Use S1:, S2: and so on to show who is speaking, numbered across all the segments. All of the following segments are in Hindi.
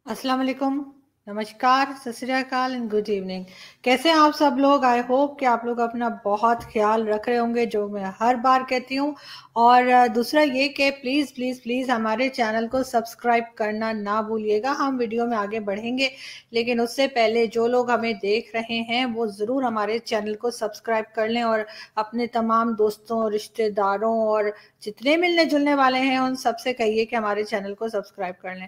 S1: अस्सलाम वालेकुम, नमस्कार, सत श्री अकाल एंड गुड इवनिंग। कैसे हैं आप सब लोग? आई होप कि आप लोग अपना बहुत ख्याल रख रहे होंगे, जो मैं हर बार कहती हूँ। और दूसरा ये कि प्लीज़ प्लीज़ प्लीज़ हमारे चैनल को सब्सक्राइब करना ना भूलिएगा। हम वीडियो में आगे बढ़ेंगे, लेकिन उससे पहले जो लोग हमें देख रहे हैं वो ज़रूर हमारे चैनल को सब्सक्राइब कर लें और अपने तमाम दोस्तों, रिश्तेदारों और जितने मिलने जुलने वाले हैं उन सबसे कहिए कि हमारे चैनल को सब्सक्राइब कर लें।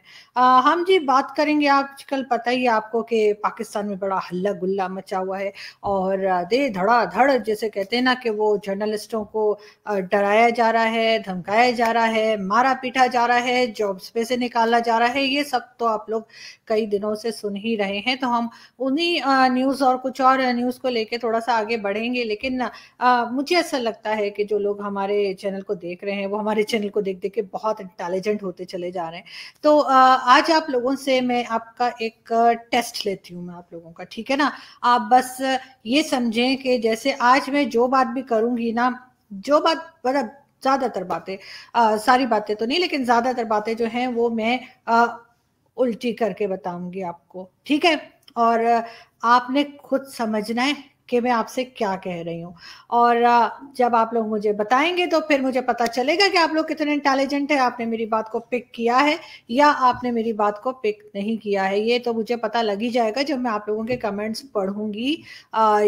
S1: हम जी बात करेंगे, आजकल पता ही है आपको कि पाकिस्तान में बड़ा हल्ला गुल्ला मचा हुआ है और दे धड़ाधड़ जैसे कहते हैं ना कि वो जर्नलिस्टों को डराया जा रहा है, धमकाया जा रहा है, मारा पीटा जा रहा है, जॉब्स पे से निकाला जा रहा है। ये सब तो आप लोग कई दिनों से सुन ही रहे हैं, तो हम उन्हीं न्यूज़ और कुछ और न्यूज़ को लेके थोड़ा सा आगे बढ़ेंगे। लेकिन मुझे ऐसा लगता है कि जो लोग हमारे चैनल को देख रहे हैं वो हमारे चैनल को देख देख के बहुत इंटेलिजेंट होते चले जा रहे हैं। तो आज आप लोगों से मैं आपका एक टेस्ट लेती हूँ, मैं आप लोगों का, ठीक है ना? आप बस ये समझें कि जैसे आज मैं जो बात भी करूंगी ना, जो बात मतलब ज्यादातर बातें, सारी बातें तो नहीं लेकिन ज्यादातर बातें जो हैं वो मैं उल्टी करके बताऊंगी आपको, ठीक है? और आपने खुद समझना है कि मैं आपसे क्या कह रही हूँ। और जब आप लोग मुझे बताएंगे तो फिर मुझे पता चलेगा कि आप लोग कितने इंटेलिजेंट है, आपने मेरी बात को पिक किया है या आपने मेरी बात को पिक नहीं किया है। ये तो मुझे पता लग ही जाएगा जब मैं आप लोगों के कमेंट्स पढ़ूंगी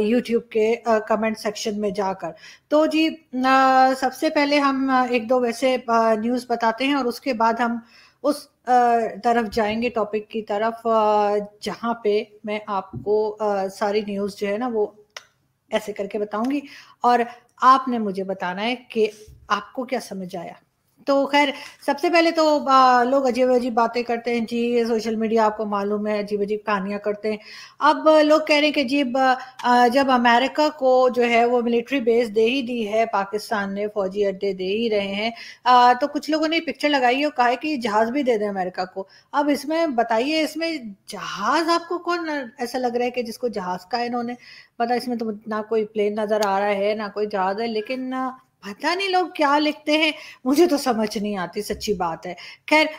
S1: यूट्यूब के कमेंट सेक्शन में जाकर। तो जी सबसे पहले हम एक दो वैसे न्यूज़ बताते हैं और उसके बाद हम उस तरफ जाएंगे, टॉपिक की तरफ, जहाँ पे मैं आपको सारी न्यूज़ जो है ना वो ऐसे करके बताऊंगी और आपने मुझे बताना है कि आपको क्या समझ आया। तो खैर, सबसे पहले तो लोग अजीब अजीब बातें करते हैं जी, सोशल मीडिया आपको मालूम है अजीब अजीब कहानियां करते हैं। अब लोग कह रहे हैं कि जी जब अमेरिका को जो है वो मिलिट्री बेस दे ही दी है, पाकिस्तान ने फौजी अड्डे दे ही रहे हैं, तो कुछ लोगों ने पिक्चर लगाई है और कहा है कि जहाज भी दे दें अमेरिका को। अब इसमें बताइए, इसमें जहाज आपको कौन ऐसा लग रहा है कि जिसको जहाज का इन्होंने, पता, इसमें तो ना कोई प्लेन नजर आ रहा है ना कोई जहाज है, लेकिन पता नहीं लोग क्या लिखते हैं, मुझे तो समझ नहीं आती, सच्ची बात है। खैर,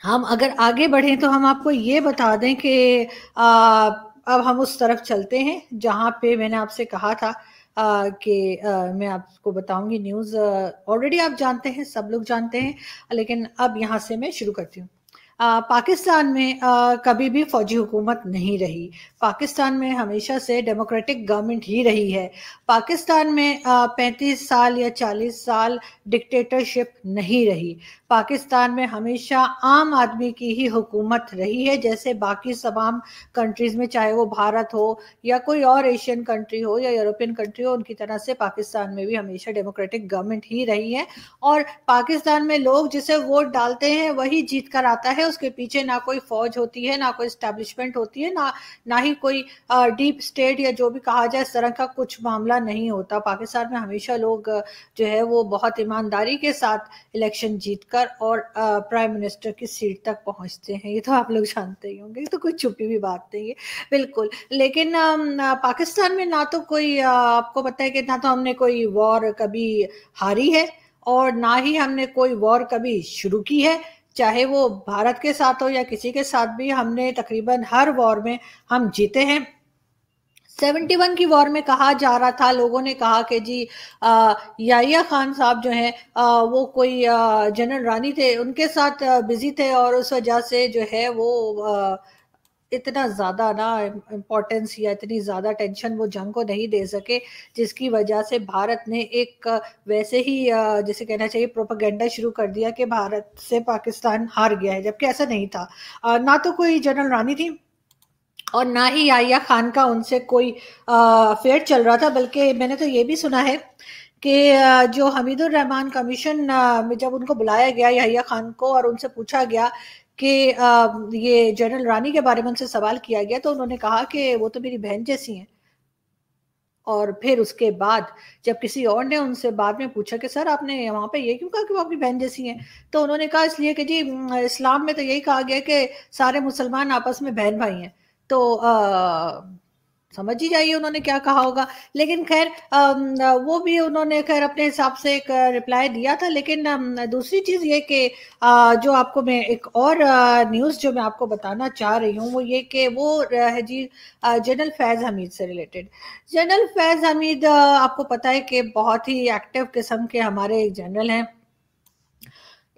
S1: हम अगर आगे बढ़ें तो हम आपको ये बता दें कि अब हम उस तरफ चलते हैं जहाँ पे मैंने आपसे कहा था कि मैं आपको बताऊंगी न्यूज़। ऑलरेडी आप जानते हैं, सब लोग जानते हैं, लेकिन अब यहाँ से मैं शुरू करती हूँ। पाकिस्तान में कभी भी फौजी हुकूमत नहीं रही। पाकिस्तान में हमेशा से डेमोक्रेटिक गवर्नमेंट ही रही है। पाकिस्तान में 35 साल या 40 साल डिक्टेटरशिप नहीं रही। पाकिस्तान में हमेशा आम आदमी की ही हुकूमत रही है, जैसे बाकी तमाम कंट्रीज में, चाहे वो भारत हो या कोई और एशियन कंट्री हो या यूरोपियन कंट्री हो, उनकी तरह से पाकिस्तान में भी हमेशा डेमोक्रेटिक गवर्नमेंट ही रही है। और पाकिस्तान में लोग जिसे वोट डालते हैं वही जीत कर आता है, उसके पीछे ना कोई फौज होती है, ना कोई स्टैब्लिशमेंट होती है, ना ही कोई डीप स्टेट या जो भी कहा जाए, इस तरह का कुछ मामला नहीं होता। पाकिस्तान में हमेशा लोग जो है वो बहुत ईमानदारी के साथ इलेक्शन जीतकर और प्राइम मिनिस्टर की सीट तक पहुंचते हैं। ये तो आप लोग जानते ही होंगे, तो कोई छुपी हुई बात नहीं है, बिल्कुल। लेकिन पाकिस्तान में ना तो कोई आपको पता है कि ना तो हमने कोई वॉर कभी हारी है और ना ही हमने कोई वॉर कभी शुरू की है, चाहे वो भारत के साथ हो या किसी के साथ भी। हमने तकरीबन हर वॉर में हम जीते हैं। 71 की वॉर में कहा जा रहा था, लोगों ने कहा कि जी याहिया खान साहब जो हैं वो कोई जनरल रानी थे, उनके साथ बिजी थे और उस वजह से जो है वो इतना ज़्यादा ना इम्पोर्टेंस या इतनी ज़्यादा टेंशन वो जंग को नहीं दे सके, जिसकी वजह से भारत ने एक वैसे ही जैसे कहना चाहिए प्रोपेगेंडा शुरू कर दिया कि भारत से पाकिस्तान हार गया है, जबकि ऐसा नहीं था। ना तो कोई जनरल रानी थी और ना ही याहिया खान का उनसे कोई अफेयर चल रहा था। बल्कि मैंने तो ये भी सुना है कि जो हमीदुर रहमान कमीशन में जब उनको बुलाया गया याहिया खान को और उनसे पूछा गया कि ये जनरल रानी के बारे में उनसे सवाल किया गया, तो उन्होंने कहा कि वो तो मेरी बहन जैसी हैं। और फिर उसके बाद जब किसी और ने उनसे बाद में पूछा कि सर आपने वहां पे ये क्यों कहा कि वो आपकी बहन जैसी हैं, तो उन्होंने कहा इसलिए कि जी इस्लाम में तो यही कहा गया कि सारे मुसलमान आपस में बहन भाई हैं। तो समझ ही जाइए उन्होंने क्या कहा होगा। लेकिन खैर वो भी उन्होंने खैर अपने हिसाब से एक रिप्लाई दिया था। लेकिन दूसरी चीज़ ये कि जो आपको मैं एक और न्यूज़ जो मैं आपको बताना चाह रही हूँ वो ये कि वो है जी जनरल फैज़ हमीद से रिलेटेड। जनरल फैज़ हमीद आपको पता है कि बहुत ही एक्टिव किस्म के हमारे जनरल हैं।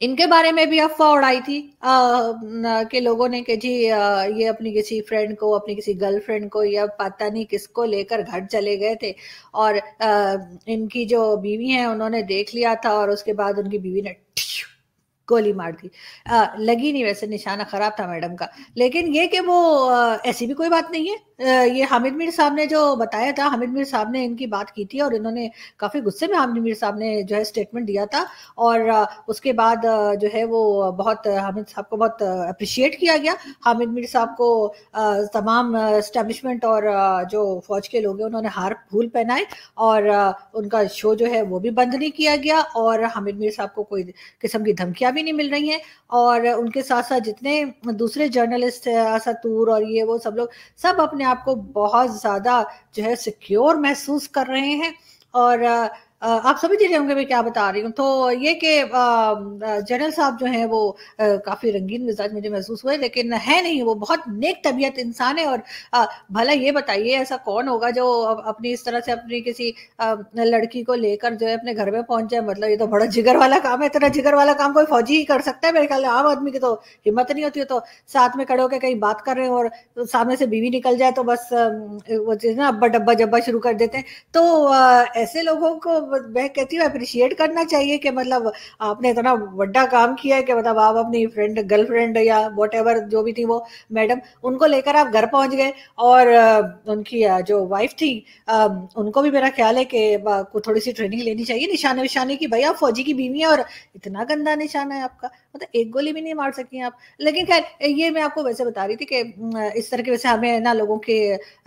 S1: इनके बारे में भी अफ़वाह उड़ाई थी कि लोगों ने कि जी ये अपनी किसी फ्रेंड को, अपनी किसी गर्लफ्रेंड को या पता नहीं किसको लेकर घर चले गए थे और इनकी जो बीवी है उन्होंने देख लिया था और उसके बाद उनकी बीवी ने गोली मार दी। लगी नहीं, वैसे निशाना खराब था मैडम का। लेकिन ये कि वो ऐसी भी कोई बात नहीं है। ये हामिद मीर साहब ने जो बताया था, हामिद मीर साहब ने इनकी बात की थी और इन्होंने काफ़ी गुस्से में हामिद मीर साहब ने जो है स्टेटमेंट दिया था और उसके बाद जो है वो बहुत हामिद साहब को बहुत अप्रिशिएट किया गया। हामिद मीर साहब को तमाम एस्टेब्लिशमेंट और जो फ़ौज के लोग हैं उन्होंने हार फूल पहनाए और उनका शो जो है वो भी बंद नहीं किया गया और हामिद मीर साहब को कोई किस्म की धमकियां भी नहीं मिल रही हैं। और उनके साथ साथ जितने दूसरे जर्नलिस्ट हैं, असतूर और ये वो सब लोग, सब अपने आप को बहुत ज़्यादा जो है सिक्योर महसूस कर रहे हैं। और आप समझ ही रहे होंगे मैं क्या बता रही हूँ। तो ये कि जनरल साहब जो हैं वो काफ़ी रंगीन मिजाज मुझे महसूस हुए, लेकिन है नहीं, वो बहुत नेक तबीयत इंसान है। और भला ये बताइए ऐसा कौन होगा जो अपनी इस तरह से अपनी किसी लड़की को लेकर जो है अपने घर में पहुंच जाए। मतलब ये तो बड़ा जिगर वाला काम है। इतना जिगर वाला काम कोई फौजी ही कर सकता है मेरे ख्याल में। आम आदमी की तो हिम्मत नहीं होती है। तो साथ में खड़े होकर कहीं बात कर रहे हैं और सामने से बीवी निकल जाए तो बस वो चीज़ ना अब्बा डब्बा जब्बा शुरू कर देते हैं। तो ऐसे लोगों को मैं कहती हूँ अप्रिशिएट करना चाहिए कि मतलब आपने इतना बड़ा काम किया है कि मतलब आप अपनी फ्रेंड, गर्लफ्रेंड या व्हाटएवर जो भी थी वो मैडम, उनको लेकर आप घर पहुंच गए। और उनकी जो वाइफ थी उनको भी मेरा ख्याल है कि थोड़ी सी ट्रेनिंग लेनी चाहिए निशाने विशाने की। भाई आप फौजी की बीवी है और इतना गंदा निशाना है आपका, मतलब एक गोली भी नहीं मार सकी आप। लेकिन खैर ये मैं आपको वैसे बता रही थी कि इस तरह के वैसे हमें ना लोगों के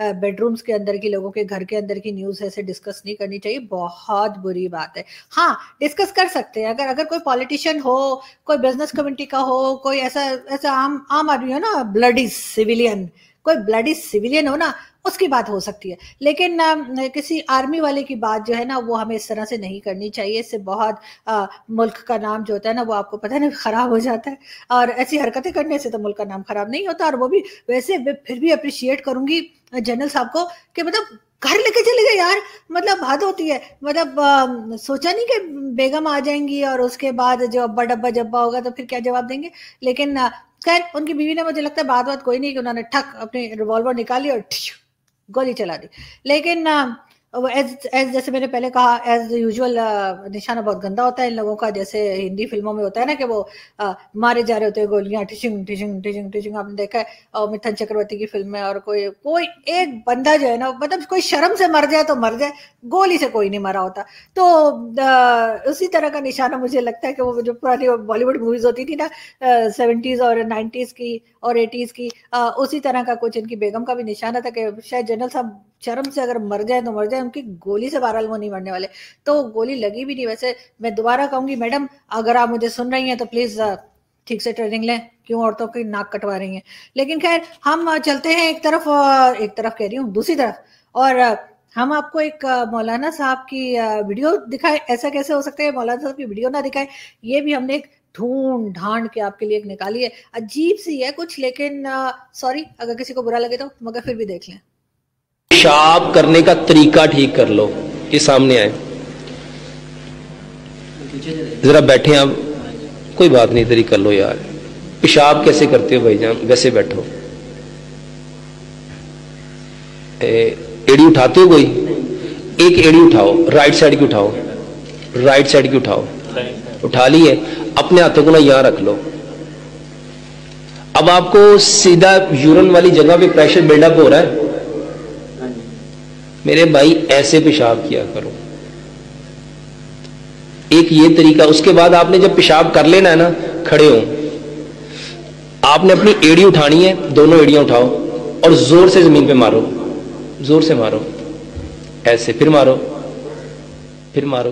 S1: बेडरूम्स के अंदर की, लोगों के घर के अंदर की न्यूज़ ऐसे डिस्कस नहीं करनी चाहिए। बहुत बुरी बात है। हाँ, डिस्कस कर सकते हैं अगर अगर कोई पॉलिटिशियन हो, कोई बिजनेस कम्युनिटी का हो, कोई ऐसा ऐसा आम आदमी हो ना, ब्लडी सिविलियन, कोई ब्लडी सिविलियन हो ना, उसकी बात हो सकती है। लेकिन किसी आर्मी वाले की बात जो है ना वो हमें इस तरह से नहीं करनी चाहिए। इससे बहुत मुल्क का नाम जो होता है ना वो आपको पता नहीं खराब हो जाता है। और ऐसी हरकतें करने से तो मुल्क का नाम खराब नहीं होता। और वो भी वैसे फिर भी अप्रिशिएट करूंगी जनरल साहब को कि मतलब घर लेके चले गए यार। मतलब हद होती है। मतलब सोचा नहीं कि बेगम आ जाएंगी और उसके बाद जो अब्बा डब्बा जब्बा होगा तो फिर क्या जवाब देंगे। लेकिन खैर उनकी बीवी ने, मुझे लगता है बात बात कोई नहीं कि उन्होंने ठक अपनी रिवॉल्वर निकाली और गोली चला दी। लेकिन एज जैसे मैंने पहले कहा, एज यूजुअल निशाना बहुत गंदा होता है इन लोगों का। जैसे हिंदी फिल्मों में होता है ना कि वो मारे जा रहे होते हैं गोलियां, टिशिंग टिशिंग टिशिंग टिशिंग, आपने देखा है और मिथुन चक्रवर्ती की फिल्म में। और कोई कोई एक बंदा जो है ना, मतलब कोई शर्म से मर जाए तो मर जाए, गोली से कोई नहीं मरा होता। तो उसी तरह का निशाना मुझे लगता है कि वो जो पुरानी बॉलीवुड मूवीज होती थी ना 70s और 90s की और 80s की, उसी तरह का कुछ इनकी बेगम का भी निशाना था कि शायद जनरल साहब शर्म से अगर मर जाए तो मर जाए, उनकी गोली से बहरहाल वो नहीं मरने वाले। तो गोली लगी भी नहीं। वैसे मैं दोबारा कहूंगी मैडम, अगर आप मुझे सुन रही हैं तो प्लीज ठीक से ट्रेनिंग लें। क्यों औरतों की नाक कटवा रही हैं। लेकिन खैर हम चलते हैं एक तरफ कह रही हूँ दूसरी तरफ। और हम आपको एक मौलाना साहब की वीडियो दिखाए। ऐसा कैसे हो सकता है मौलाना साहब की वीडियो ना दिखाए। ये भी हमने एक ढूंढ ढांड के आपके लिए एक निकाली है। अजीब सी है कुछ, लेकिन सॉरी अगर किसी को बुरा लगे तो, मगर फिर भी देख लें।
S2: पेशाब करने का तरीका ठीक कर लो। ये सामने आए, जरा बैठे आप, कोई बात नहीं, तरीका कर लो यार। पेशाब कैसे करते हो भाईजान? वैसे बैठो। एड़ी उठाते हो? कोई एक एड़ी उठाओ, राइट साइड की उठाओ, राइट साइड की उठाओ। उठा ली है, अपने हाथों को ना यहां रख लो। अब आपको सीधा यूरिन वाली जगह पे प्रेशर बिल्डअप हो रहा है। मेरे भाई ऐसे पेशाब किया करो। एक ये तरीका। उसके बाद आपने जब पेशाब कर लेना है ना, खड़े हो, आपने अपनी एड़ी उठानी है, दोनों एड़ियां उठाओ और जोर से जमीन पे मारो, जोर से मारो, ऐसे, फिर मारो, फिर मारो।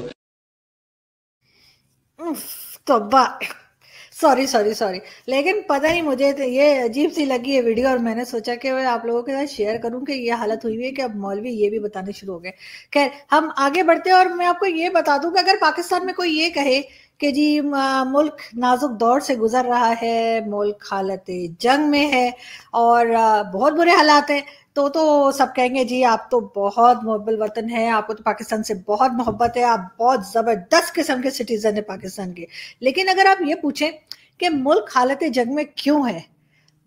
S1: तो सॉरी सॉरी सॉरी, लेकिन पता नहीं मुझे तो ये अजीब सी लगी है वीडियो, और मैंने सोचा कि मैं आप लोगों के साथ शेयर करूं कि ये हालत हुई हुई है कि अब मौलवी ये भी बताने शुरू हो गए। खैर, हम आगे बढ़ते हैं, और मैं आपको ये बता दूं कि अगर पाकिस्तान में कोई ये कहे कि जी मुल्क नाजुक दौर से गुजर रहा है, मुल्क हालत जंग में है और बहुत बुरे हालात हैं, तो सब कहेंगे जी आप तो बहुत मोहब्बल वतन है, आपको तो पाकिस्तान से बहुत मोहब्बत है, आप बहुत जबरदस्त किस्म के सिटीजन है पाकिस्तान के। लेकिन अगर आप ये पूछें कि मुल्क हालत जंग में क्यों है,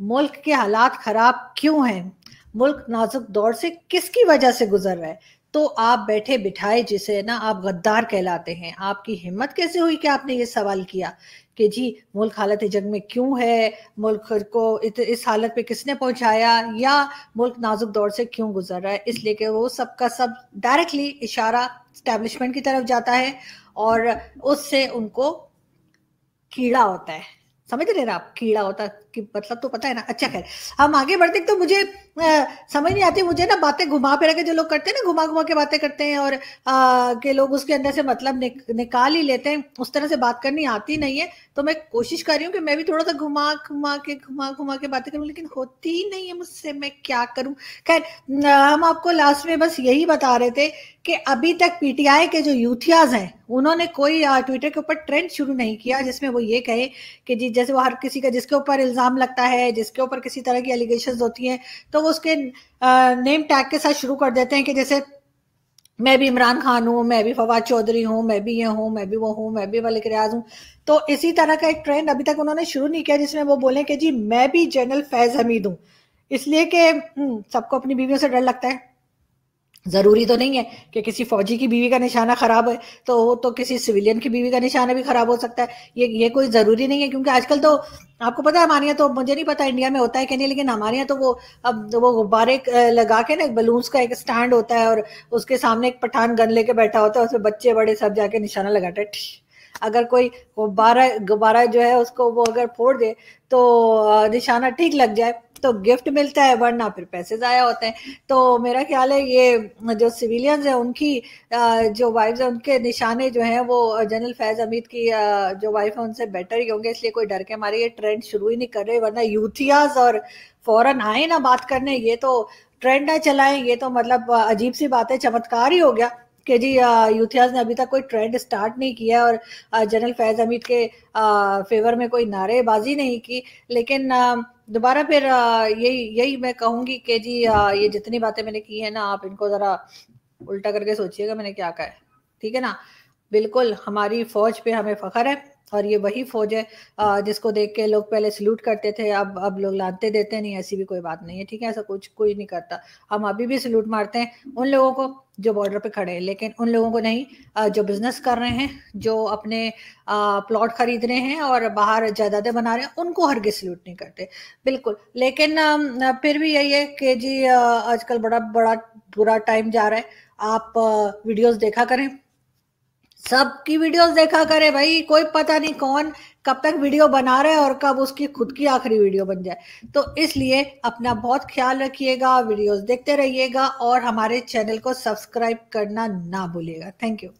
S1: मुल्क के हालात खराब क्यों हैं, मुल्क नाजुक दौर से किसकी वजह से गुजर रहा है, तो आप बैठे बिठाए जिसे ना आप गद्दार कहलाते हैं। आपकी हिम्मत कैसे हुई कि आपने ये सवाल किया कि जी मुल्क हालत जंग में क्यों है, मुल्क को इस हालत पे किसने पहुंचाया, या मुल्क नाजुक दौर से क्यों गुजर रहा है। इसलिए कि वो सबका सब डायरेक्टली इशारा स्टैब्लिशमेंट की तरफ जाता है और उससे उनको कीड़ा होता है। समझ रहे ना आप, कीड़ा होता है कि मतलब तो पता है ना। अच्छा खैर, हम आगे बढ़ते, तो मुझे समझ नहीं आती, मुझे ना बातें घुमा फिरा के जो लोग करते हैं ना, घुमा घुमा के बातें करते हैं और के लोग उसके अंदर से मतलब निकाल ही लेते हैं, उस तरह से बात करनी आती नहीं है। तो मैं कोशिश कर रही हूँ कि मैं भी थोड़ा सा घुमा घुमा के बातें करूँ, लेकिन होती ही नहीं है मुझसे, मैं क्या करूँ। खैर, हम आपको लास्ट में बस यही बता रहे थे कि अभी तक पीटीआई के जो यूथियाज हैं उन्होंने कोई ट्विटर के ऊपर ट्रेंड शुरू नहीं किया जिसमें वो ये कहे कि जी जैसे वो हर किसी का जिसके ऊपर इल्जाम लगता है, जिसके ऊपर किसी तरह की एलिगेशंस होती हैं, तो वो उसके नेम टैग के साथ शुरू कर देते हैं कि जैसे मैं भी इमरान खान हूँ, मैं भी फवाद चौधरी हूँ, मैं भी ये हूँ, मैं भी वो हूँ, मैं भी मलिक रियाज हूँ। तो इसी तरह का एक ट्रेंड अभी तक उन्होंने शुरू नहीं किया जिसमें वो बोले कि जी मैं भी जनरल फैज हमीद हूँ। इसलिए कि सबको अपनी बीवियों से डर लगता है। जरूरी तो नहीं है कि किसी फौजी की बीवी का निशाना खराब है तो किसी सिविलियन की बीवी का निशाना भी खराब हो सकता है। ये कोई जरूरी नहीं है, क्योंकि आजकल तो आपको पता है, हमारे यहाँ तो, मुझे नहीं पता इंडिया में होता है कि नहीं, लेकिन हमारे यहाँ तो वो अब वो गुब्बारे लगा के ना बलून्स का एक स्टैंड होता है और उसके सामने एक पठान गन लेके बैठा होता है, उसमें बच्चे बड़े सब जाके निशाना लगाते हैं। अगर कोई गुब्बारा जो है उसको वो अगर फोड़ दे तो निशाना ठीक लग जाए तो गिफ्ट मिलता है, वरना फिर पैसे ज़ाया होते हैं। तो मेरा ख्याल है ये जो सिविलियंस हैं उनकी जो वाइफ्स हैं उनके निशाने जो हैं वो जनरल फैज हमीद की जो वाइफ है उनसे बेटर ही होंगे, इसलिए कोई डर के हमारे ये ट्रेंड शुरू ही नहीं कर रहे, वरना यूथियाज और फौरन आए ना बात करने, ये तो ट्रेंड है चलाएं, ये तो मतलब अजीब सी बात है, चमत्कार ही हो गया कि जी यूथियाज ने अभी तक कोई ट्रेंड स्टार्ट नहीं किया और जनरल फैज हमीद के फेवर में कोई नारेबाजी नहीं की। लेकिन दोबारा फिर यही मैं कहूंगी कि जी ये जितनी बातें मैंने की है ना, आप इनको जरा उल्टा करके सोचिएगा मैंने क्या कहा है, ठीक है ना। बिल्कुल हमारी फौज पे हमें फख्र है, और ये वही फौज है जिसको देख के लोग पहले सल्यूट करते थे, अब लोग लाते देते नहीं, ऐसी भी कोई बात नहीं है, ठीक है, ऐसा कुछ कोई नहीं करता। हम अभी भी सल्यूट मारते हैं उन लोगों को जो बॉर्डर पे खड़े हैं, लेकिन उन लोगों को नहीं जो बिजनेस कर रहे हैं, जो अपने प्लॉट खरीद रहे हैं और बाहर जायदादें बना रहे हैं, उनको हरगिज सल्यूट नहीं करते, बिल्कुल। लेकिन फिर भी यही है कि जी आजकल बड़ा बड़ा बुरा टाइम जा रहा है। आप वीडियोस देखा करें, सबकी वीडियोस देखा करे भाई, कोई पता नहीं कौन कब तक वीडियो बना रहा है और कब उसकी खुद की आखिरी वीडियो बन जाए। तो इसलिए अपना बहुत ख्याल रखिएगा, वीडियोस देखते रहिएगा और हमारे चैनल को सब्सक्राइब करना ना भूलिएगा। Thank you.